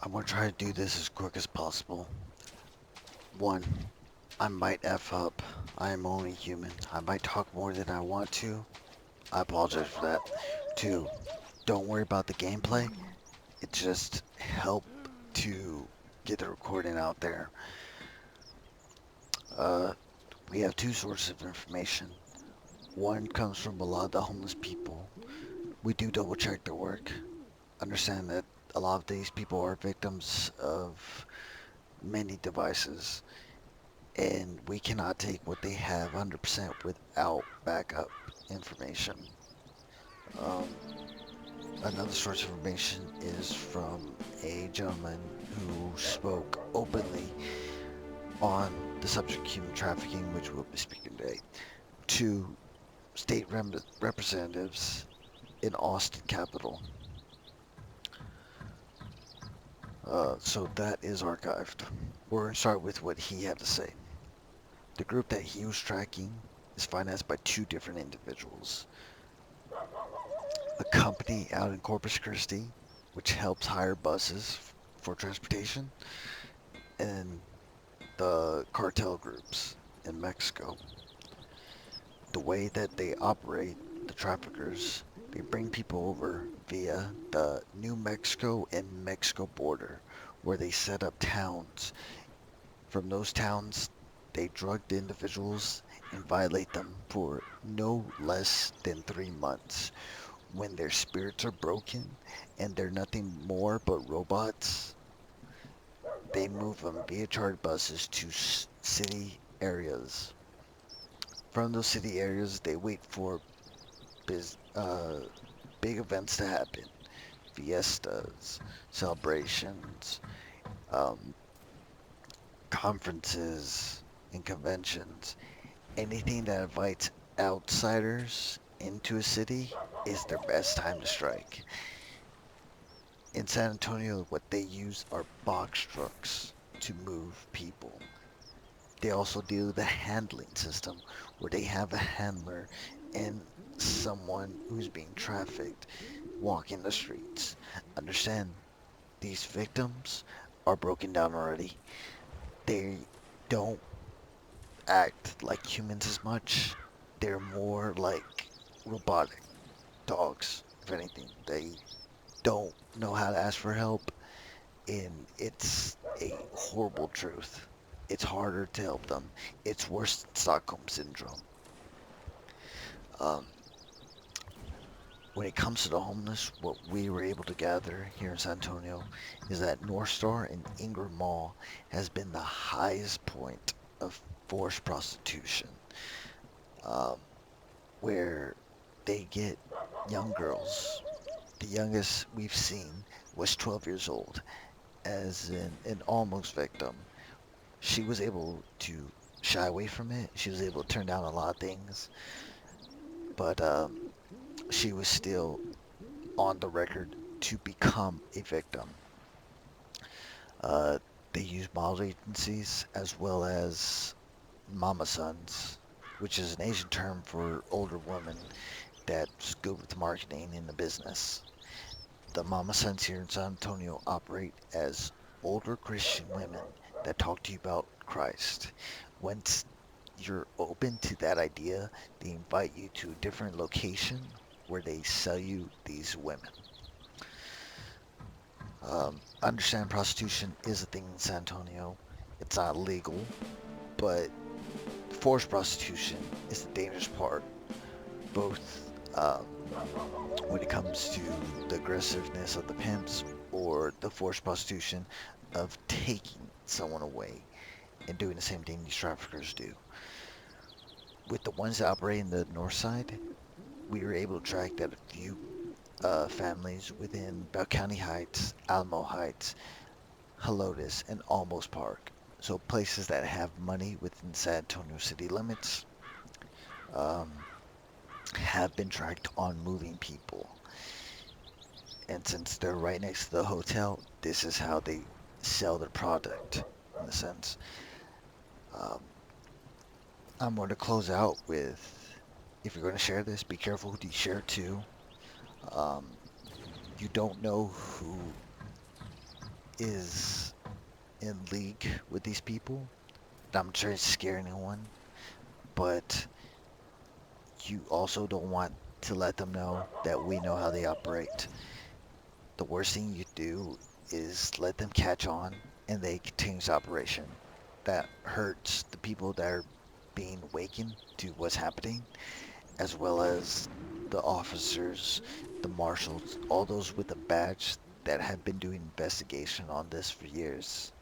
I'm gonna try to do this as quick as possible. One, I might F up. I am only human. I might talk more than I want to. I apologize for that. Two, don't worry about the gameplay. It just help to get the recording out there. Uh, we have two sources of information. One comes from a lot of the homeless people. We do double check their work. Understand that a lot of these people are victims of many devices, and we cannot take what they have 100% without backup information. Um, Another source of information is from a gentleman who spoke openly on the subject of human trafficking, which we'll be speaking today, to state representatives in Austin Capitol. So that is archived. We're going to start with what he had to say. The group that he was tracking is financed by two different individuals. A company out in Corpus Christi, which helps hire buses for transportation, and the cartel groups in Mexico. The way that they operate, the traffickers, they bring people over via the New Mexico and Mexico border, where they set up towns. From those towns, they drug the individuals and violate them for no less than 3 months. When their spirits are broken and they're nothing more but robots, they move them via chartered buses to city areas. From those city areas, they wait for biz, uh, big events to happen, fiestas, celebrations, um, conferences, and conventions. Anything that invites outsiders into a city is their best time to strike. In San Antonio, what they use are box trucks to move people. They also do the handling system where they have a handler and someone who's being trafficked walking the streets. Understand, these victims are broken down already. They don't act like humans as much. They're more like robotic dogs, if anything. They don't know how to ask for help, and it's a horrible truth. It's harder to help them. It's worse than Stockholm Syndrome. Um, when it comes to the homeless, what we were able to gather here in San Antonio is that North Star and Ingram Mall has been the highest point of forced prostitution, um, where they get young girls. The youngest we've seen was 12 years old, as an almost victim. She was able to shy away from it. She was able to turn down a lot of things, but she was still on the record to become a victim. Uh, they use model agencies as well as mama sons, which is an Asian term for older women that's good with marketing in the business. The mama sons here in San Antonio operate as older Christian women that talk to you about Christ. Once you're open to that idea, they invite you to a different location where they sell you these women. Understand prostitution is a thing in San Antonio. It's not legal, but forced prostitution is the dangerous part, both when it comes to the aggressiveness of the pimps or the forced prostitution of taking someone away and doing the same thing these traffickers do. With the ones that operate in the north side, we were able to track that a few families within Bell County Heights, Alamo Heights, Helotes, and Almost Park. So places that have money within San Antonio city limits um, have been tracked on moving people. And since they're right next to the hotel, this is how they sell their product, in a sense. Um, I'm going to close out with, if you're going to share this, be careful who you share it to. Um, you don't know who is in league with these people. I'm trying to scare anyone, but you also don't want to let them know that we know how they operate. The worst thing you do is let them catch on and they continue operation. That hurts the people that are being awakened to what's happening, as well as the officers, the marshals, all those with a badge that have been doing investigation on this for years.